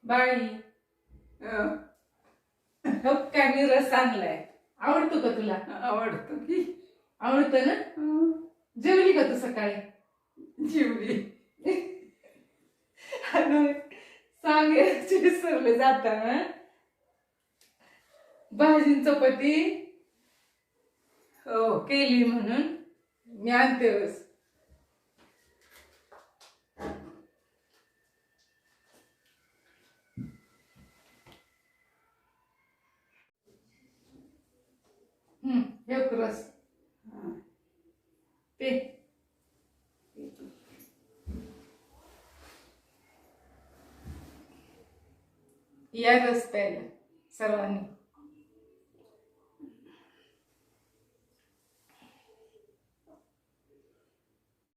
बाई हो काय मी रस आणलाय. आवडतो का तुला? आवडतो की. आवडतं ना? जेवली का तू सकाळी? जेवली. सांगायचे विसरले जाताना. भाजी चपाती हो केली म्हणून मी आणते रस. एक रस पे. या रस प्यायला सर्वांनी.